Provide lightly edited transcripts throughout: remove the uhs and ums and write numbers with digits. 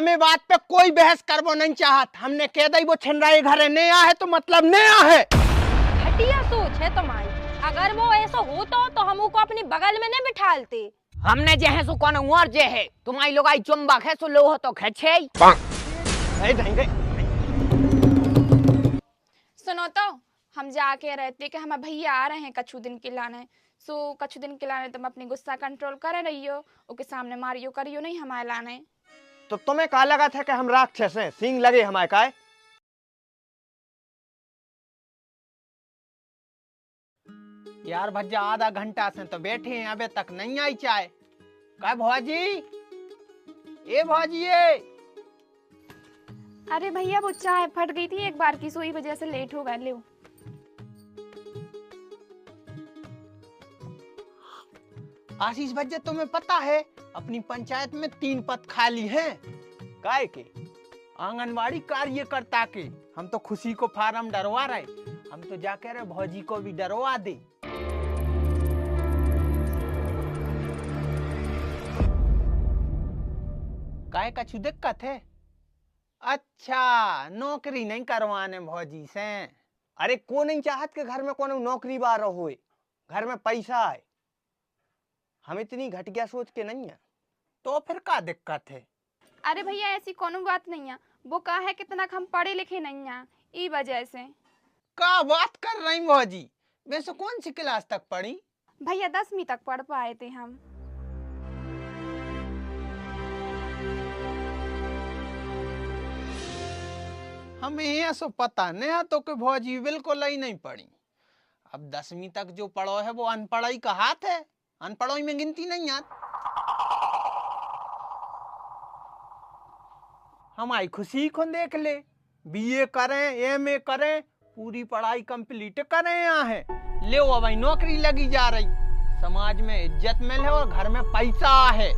हमें बात पे कोई बहस करबो नहीं चाहत। हमने कह दी वो छिनराई घरे नया है तो मतलब नया है। घटिया सोच है तुम्हारी। अगर वो ऐसा होता तो हम को अपनी बगल में नहीं बिठालते। हमने जे है सो कौन और जे है तुम्हारी लोग आई चुंबक है सो लो हो तो खेचे। सुनो तो हम जाके रहते कि हमारे भैया आ रहे हैं कछु दिन के लाने। कछु दिन के लाने तुम अपनी गुस्सा कंट्रोल कर रही हो, उसके सामने मारियो करियो नहीं हमारे लाने। तो तुम्हें कहा लगा था कि हम राक्षस हैं, सींग लगे हमारे काय? यार भज्जा आधा घंटा से तो बैठे हैं, अबे तक नहीं आई चाय। काय भौजी, ए भौजी ए। अरे भैया वो चाय फट गई थी एक बार की, सोई वजह से लेट हो गए। ले आशीष भज्जा तुम्हें पता है अपनी पंचायत में 3 पद खाली हैं। काय के? आंगनवाड़ी कार्यकर्ता के। हम तो खुशी को फार्म डरवा रहे, हम तो जाकर रे भौजी को भी डरवा दे। काय कछु दिक्कत है? अच्छा, नौकरी नहीं करवाने भौजी से। अरे को नहीं चाहत के घर में कोनो नौकरी बार होए, घर में पैसा है। हम इतनी घटिया सोच के नहीं है, तो फिर का दिक्कत है? अरे भैया ऐसी कोनो बात नहीं है, वो कहा है कितना हम पढ़े लिखे नहीं है ई वजह से। का बात कर रही भौजी? वैसे कौन सी क्लास तक पढ़ी? भैया 10वीं तक पढ़ पाए थे हम। हमें ऐसा पता नहीं है तो कि भौजी बिल्कुल ही नहीं पढ़ी। अब 10वीं तक जो पढ़ो है वो अनपढ़ाई का हाथ है, अनपढ़ोई में गिनती नहीं आती। हमारी खुशी को देख ले, बीए करें, एमए करें, पूरी पढ़ाई कंप्लीट करें यहाँ है। ले अब नौकरी लगी जा रही, समाज में इज्जत मिले और घर में पैसा है।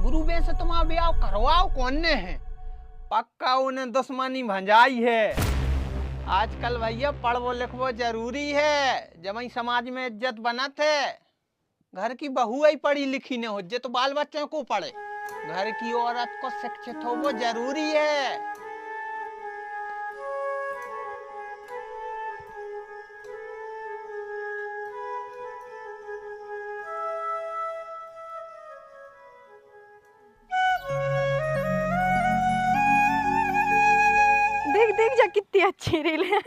गुरु बे से तुम्हारा ब्याह करवाओ कौन ने है? पक्का उन्हें दुश्मनी भंजाई है। आजकल भैया पढ़वो लिखवो जरूरी है, जब ही समाज में इज्जत बनत है। घर की बहू ही पढ़ी लिखी न हो जे तो बाल बच्चों को पढ़े, घर की औरत को शिक्षित हो वो जरूरी है। देख देख जा कितनी अच्छी रील है।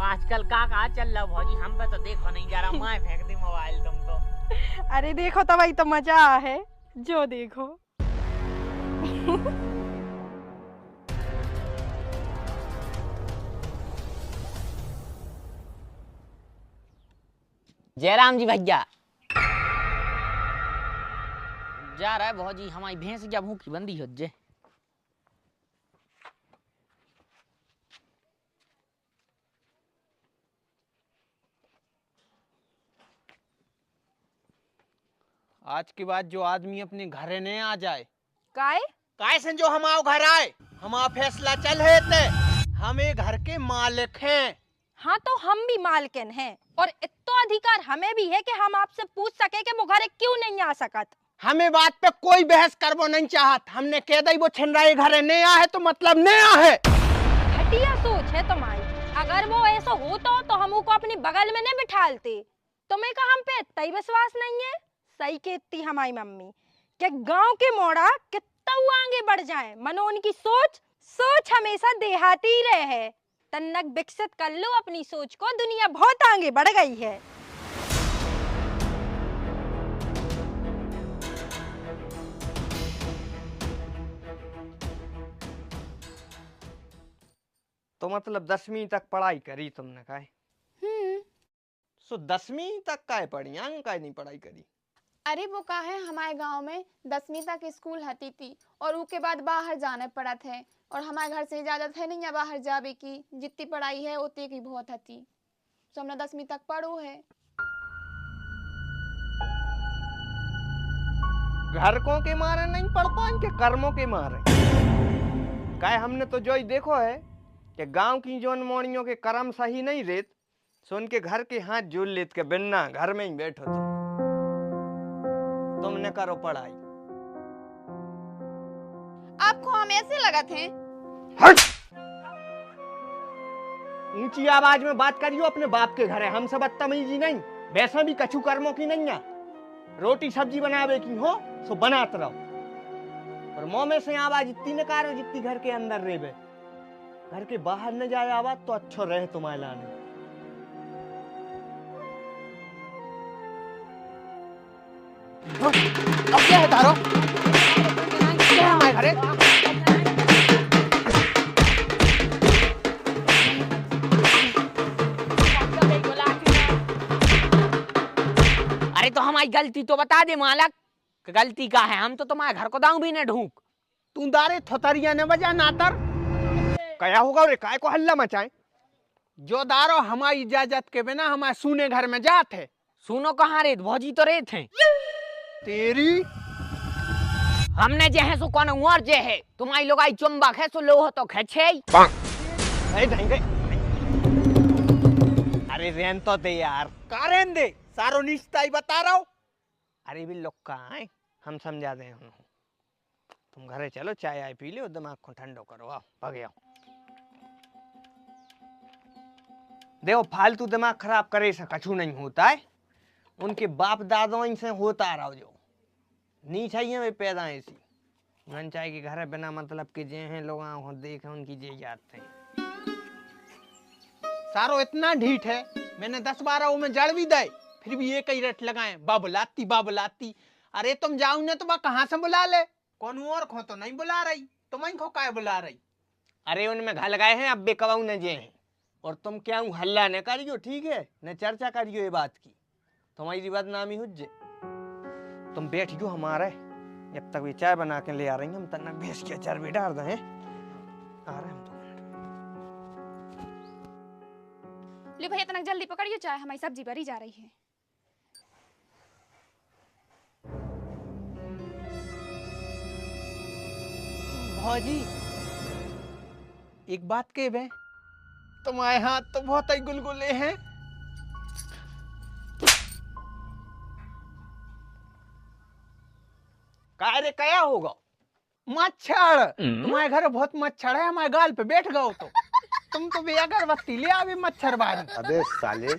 आजकल का चल रहा भौजी, हम पे तो देखो नहीं जा रहा। मैं फेंक दी मोबाइल तुम तो। अरे देखो तो भाई तो मजा है जो देखो। जयराम जी भैया जा रहा है भौजी, हमारी भैंस जब भूखी बंदी हो जे। आज के बाद जो आदमी अपने घरे नहीं आ जाए, काय से जो हम आओ घर आए, हमारा फैसला चल है ते हम एक घर के मालिक हैं। हाँ तो हम भी मालकिन हैं और इतना अधिकार हमें भी है कि हम आपसे पूछ सके कि वो घरे क्यों नहीं आ सकत। हमें बात पे कोई बहस करबो नहीं चाहत। हमने कह दी वो छिनराई घरे नया है तो मतलब नया है। घटिया सोच है तुम्हारी। अगर वो ऐसा होता तो हम को अपनी बगल में नहीं बिठालते। तुम्हें का हम पे इतना ही विश्वास नहीं है? सही कहती हमारी मम्मी कि गांव के मोड़ा कितना आगे बढ़ जाए, मनो उनकी सोच हमेशा देहाती ही रहे। तन्नक विकसित कर लो अपनी सोच को, दुनिया बहुत आगे बढ़ गई है। तो मतलब 10वीं तक पढ़ाई करी तुमने? का सो 10वीं तक काय पढ़ी, आगे काय नहीं पढ़ाई करी? अरे वो कहा है हमारे गांव में 10वीं तक स्कूल हती थी और उसके बाद बाहर जाने पड़ा थे, और हमारे घर से इजाजत है नहीं है बाहर जावे की। जितनी पढ़ाई है उतनी की बहुत हती, तो हमने 10वीं तक पढ़ो है। घर को के मारे नहीं पढ़ पाए के कर्मों के मारे? काय हमने तो जो ही देखो है कि गांव की जोन मोड़ियों के कर्म सही नहीं रेत, सो उनके घर के हाथ जोड़ लेत के बिना घर में ही बैठो तुमने करो पढ़ाई। आपको हम ऐसे लगा थे? हट! ऊंची आवाज में बात करियो, अपने बाप के घर है, हमसे बदतमीजी नहीं। वैसा भी कछु कर्मों की नहीं है। रोटी सब्जी बनावे की हो सो बनात रहो, और मुंह में से आवाज इतनी न करो जितनी घर के अंदर रेबे। घर के बाहर न जाए आवाज तो अच्छा रहे तुम्हारे लाने। अब क्या है तारो? क्या है हमारे घरे? अरे तो हमारी गलती तो बता दे मालक, गलती का है? हम तो तुम्हारे घर को दाऊ भी न ढूंढ। तू दारे थोतरिया ने बजा नातर कया होगा रे, काय को हल्ला मचाए? जो दारो हमारी इजाजत के बिना हमारे सुने घर में जात है। सुनो कहाँ रेत भौजी तो रेत है तेरी हमने जे है सो कौन और जे है तुम्हारी लोग आई चुंबक है सो लोह तो खेचे। अरे रेन तो दे यार, का रेन दे? सारो निश्चित ही बता रहा हूँ। अरे भी लोग कहाँ है, हम समझा दे। तुम घरे चलो, चाय आय पी लो, दिमाग को ठंडो करो, आओ भागे आओ। देखो फालतू दिमाग खराब करे से कछु नहीं होता है। उनके बाप दादों से होता रहा जो नहीं चाहिए वे पैदा ऐसी मन चाहे कि घर बिना मतलब के जे हैं लोग देखे उनकी जे जाते हैं। सारो इतना ढीठ है, मैंने 10-12 में जड़ भी दे, फिर भी एक ही रट लगाए बाबुलाती। अरे तुम जाओ ना तो वह कहाँ से बुला ले? कौन और खो तो नहीं बुला रही, तुम्हें खो काय बुला रही? अरे उनमें घल गए हैं, अब बेकवाऊ न जे हैं। और तुम क्या हल्ला न करियो, ठीक है? न चर्चा करियो ये बात की, तुम्हारी बदनामी हो जे। तुम बैठियो हमारे, जब तक वे चाय बना के ले आ रही हैं, हम तक भैंस के अचार भी डाल दें। आ रहे हम तो। लो भैया तनक जल्दी पकड़िए चाय, हमारी सब्जी भरी जा रही है। भौजी एक बात कहे बे, तुम्हारे हाथ तो बहुत ही गुलगुले हैं। काय रे कया होगा? मच्छर। तुम्हारे घर बहुत मच्छर है, हमारे गाल पे बैठ गए तो तुम तो भी अगरबत्ती ले आवे मच्छर बारी। अबे साले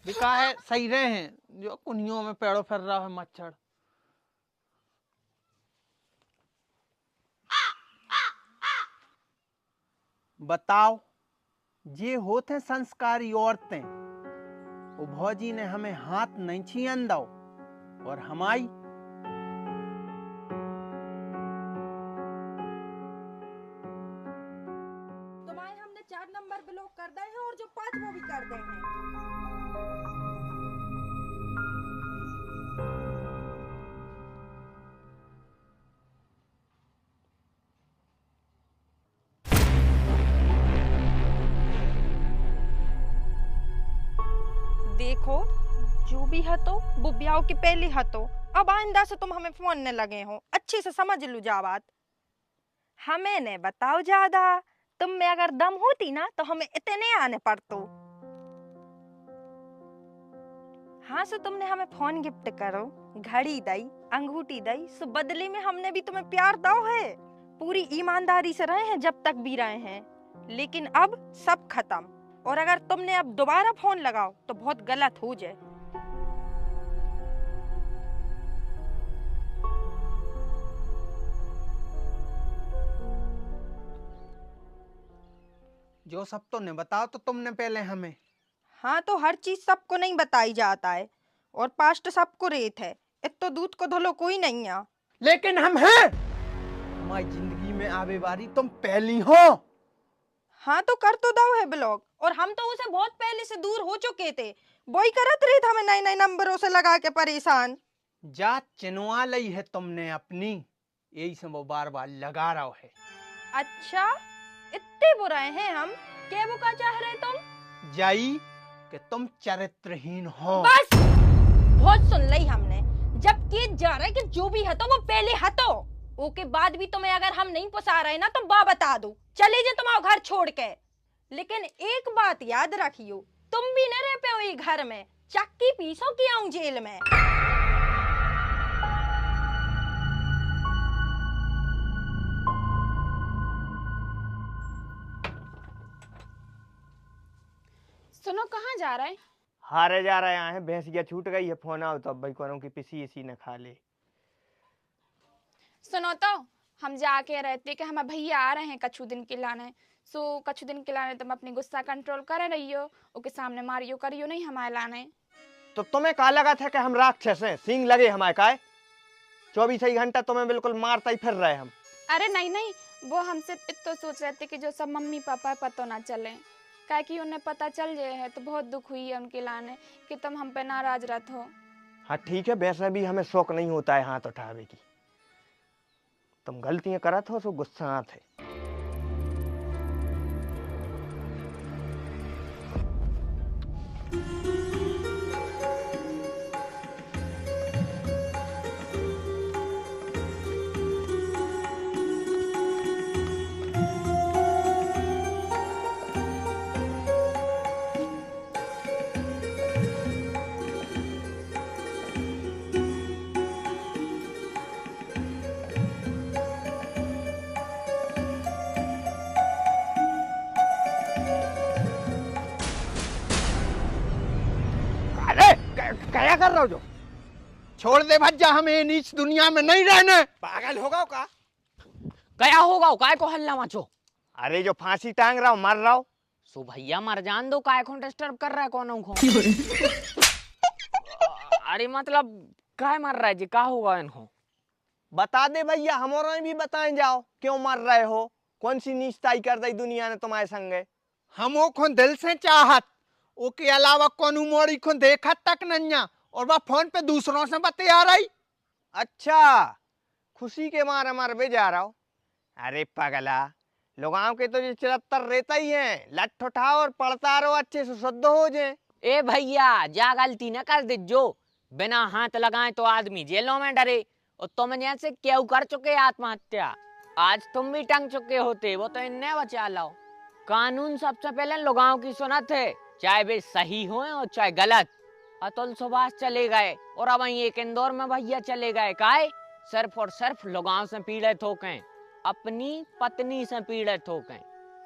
दिखा है सही रहे हैं, जो कुनियों में पेड़ों फिर रहा है मच्छर। बताओ, ये होते हैं संस्कारी औरतें। वो भौजी ने हमें हाथ नहीं छीन दो, और हमारी तुम्हारे हमने 4 नंबर ब्लॉक कर दे हैं और जो 5 वो भी कर दे हैं। देखो जो भी हतो वो ब्याह के पहले हतो, अब आइंदा से तुम हमें फोन ने लगे हो, अच्छे से समझ लो जा बात। हमें ने बताओ ज्यादा, तुम में अगर दम होती ना तो हमें इतने आने पड़तो। हाँ सो तुमने हमें फोन गिफ्ट करो, घड़ी दई, अंगूठी दई, सो बदले में हमने भी तुम्हें प्यार दो है। पूरी ईमानदारी से रहे हैं जब तक भी रहे हैं, लेकिन अब सब खत्म। और अगर तुमने अब दोबारा फोन लगाओ तो बहुत गलत हो जाए। जो सब तो ने बताओ तो तुमने पहले हमें। हाँ तो हर चीज सबको नहीं बताई जाता है, और पास्ट सबको रेत है, इतो दूध को धलो कोई नहीं है। लेकिन हम हैं, हमारी जिंदगी में आवे बारी तुम पहली हो। हाँ तो कर तो दो है ब्लॉक, और हम तो उसे बहुत पहले से दूर हो चुके थे, वही करत रहे थे हमें नए नए नंबरों से लगा के परेशान। जा चिनवा ली है तुमने अपनी, यही से वो बार बार लगा रहा है। अच्छा इतने बुरे हैं हम, क्या वो का चाह रहे तुम? जाई कि तुम चरित्रहीन हो। बस बहुत सुन ली हमने, जब के जा रहा है कि जो भी हतो वो पहले हतो, ओके बाद भी तुम्हें अगर हम नहीं पुसा रहे ना तो बा बता दो, चले जे तुम्हारा घर छोड़ के। लेकिन एक बात याद रखियो, तुम भी न रह पे घर में, चक्की पीसो की आऊं जेल में। सुनो, कहाँ जा रहे हैं? हारे जा रहे हैं, भैंसिया छूट गई है, फोन आओ तो अब भाई कौन की पिसी इसी न खा ले। सुनो तो, हम जाके रहते कि हमारे भैया आ रहे हैं कछु दिन के लाने। सो कछु दिन के लाने तुम अपनी गुस्सा कंट्रोल करे रहियो, उसके सामने मारियो करियो नहीं हमारे लाने। तो तुम्हें कहा लगा था कि हम राक्षस हैं, सींग लगे हमारे काय? 24 ही घंटा तुम्हें बिल्कुल मारता ही फिर रहे हम। अरे नहीं नहीं, वो हमसे इतना सोच रहे थे कि जो सब मम्मी पापा पता ना चले, क्या कि उन्हें पता चल जाए है तो बहुत दुख हुई है उनके लाने कि तुम हम पे नाराज रहते हो। हाँ ठीक है, वैसे भी हमें शौक नहीं होता है हाथ उठावे की। तुम गलतियां करत हो तो गुस्सा आते। क्या कर रहे हो? जो छोड़ दे भज्जा, हमें नीच दुनिया में नहीं रहने। पागल होगा का? क्या होगा काय को हल्ला मचो? अरे जो फांसी टांग रहा हूँ मर रहा हूँ। सो भैया मर जान दो, काय को डिस्टर्ब कर रहा है कौन को? अरे मतलब काय मर रहा है जी, का होगा इनको? बता दे भैया, हमारा भी बताएं जाओ क्यों मर रहे हो, कौन सी नीचताई कर दी दुनिया ने तुम्हारे संगे? हमो को दिल से चाहत, ओके अलावा कौन मोड़ी को देखा तक नन्या, और वह फोन पे दूसरों से बतिया रही। अच्छा, खुशी के मारे मर भी जा रहा हो? अरे पगला, लोगाओं के तो ये चिरत्तर रहता ही है, लठ उठाओ और पढ़ता रहो अच्छे से शुद्ध हो जाए। ए भैया जा गलती न कर दे, जो बिना हाथ लगाए तो आदमी जेलों में डरे, और तुम जैसे क्यों कर चुके आत्महत्या, आज तुम भी टंग चुके होते, वो तो इन्हें बचा लाओ। कानून सबसे पहले लोगाओं की सुनत है, चाहे वे सही हो और चाहे गलत। अतुल सुभाष चले गए और अब वहीं एक इंदौर में भैया चले गए, काहे? सिर्फ और सिर्फ लोगाओं से पीड़ित होके, अपनी पत्नी से पीड़ित होके।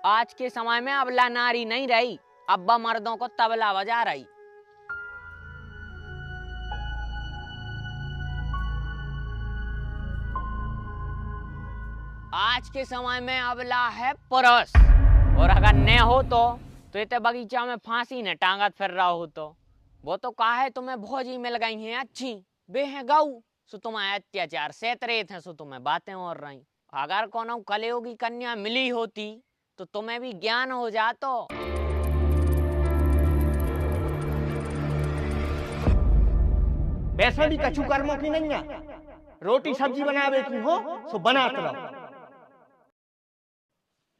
आज के समय में अबला नारी नहीं रही, अब्बा मर्दों को तबला बजा रही। आज के समय में अबला है पुरुष, और अगर न हो तो इतने बगीचा में फांसी न टांगत फिर रहा हो तो। वो तो कहा है तुम्हें भौजी मिल गई हैं अच्छी, बे हैं गऊ, सो तुम्हें अत्याचार सहत रहे थे, सो तुम्हें बातें और रही। अगर कोनो कलयुगी कन्या मिली होती तो तुम्हें भी ज्ञान हो जातो। वैसे भी कछु कर्मों की नहीं है, रोटी सब्जी बनावे की हो सो बनात रहो।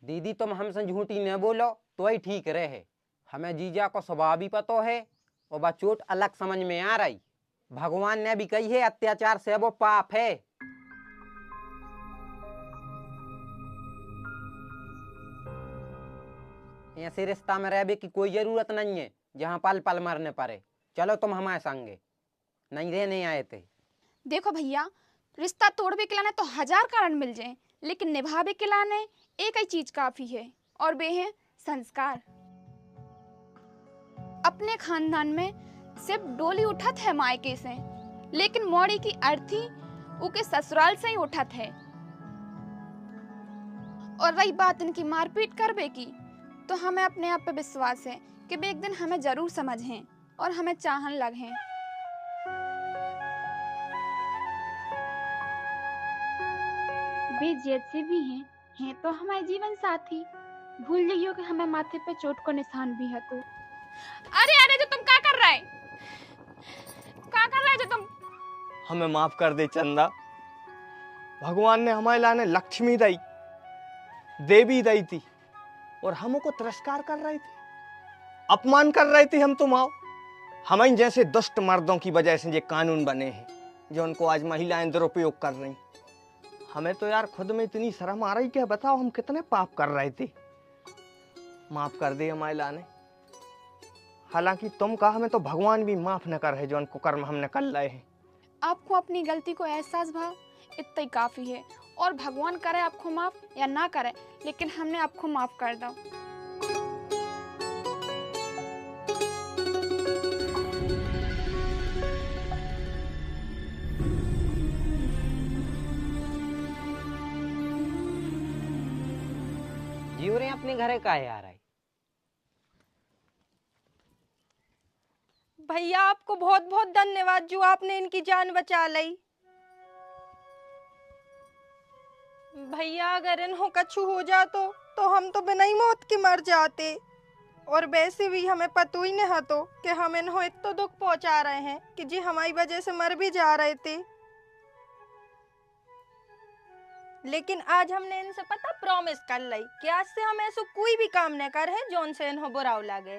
दीदी तुम हमसे झूठी न बोलो तो ही ठीक रहे। हमें जीजा को स्वभाव भी पतो है और वह चोट अलग समझ में आ रही। भगवान ने भी कही है अत्याचार से वो पाप है। ऐसे रिश्ता में रहने की कोई जरूरत नहीं है जहाँ पल पल मरने पड़े। चलो तुम हमारे संगे, नहीं रहने आए थे। देखो भैया, रिश्ता तोड़वे के लाने तो 1000 कारण मिल जाए, लेकिन निभावे के लाने एक ही चीज काफी है, और वे है संस्कार। अपने खानदान में सिर्फ डोली उठत है मायके से, लेकिन मोड़ी की अर्थी उके ससुराल से ही उठत है। और रही बात इनकी मारपीट करबे की, तो हमें अपने आप पे विश्वास है कि वे एक दिन हमें जरूर समझें और हमें चाहन लगें। वे जैसे भी हैं तो हमारे जीवन साथी। भूल जाइयो कि हमें माथे पे चोट को निशान भी है तो। अरे अरे, जो तुम क्या कर रहे? क्या कर रहे जो तुम? हमें माफ कर दे चंदा, भगवान ने हमारे लाने लक्ष्मी दी, देवी दी थी, और हमको तिरस्कार कर रही थी, अपमान कर रही थी। हम तुम आओ, हम जैसे दुष्ट मर्दों की वजह से ये कानून बने हैं जो उनको आज महिलाएं दुरुपयोग कर रही। हमें तो यार खुद में इतनी शर्म आ रही, क्या बताओ हम कितने पाप कर रहे थे। माफ कर दे हमारे लाने। हालांकि तुम कहा, हमें तो भगवान भी माफ न कर है जो उनको कर्म हमने कर रहे हैं। आपको अपनी गलती को एहसास भाव इतना ही काफी है, और भगवान करे आपको माफ या ना करे, लेकिन हमने आपको माफ कर दो। जियो रे अपने घरे काहे आ रहा है? भैया आपको बहुत बहुत धन्यवाद जो आपने इनकी जान बचा ली। भैया अगर इन्हों कछु हो जातो तो हम तो बिना ही मौत के मर जाते। और वैसे भी हमें पता ही नहीं तो कि हम इन्हों इतना दुख पहुंचा रहे हैं कि जी हमारी वजह से मर भी जा रहे थे। लेकिन आज हमने इनसे पता प्रॉमिस कर ली कि आज से हम ऐसा कोई भी काम नहीं कर हैं जोन से इन्हों बुराव लगे।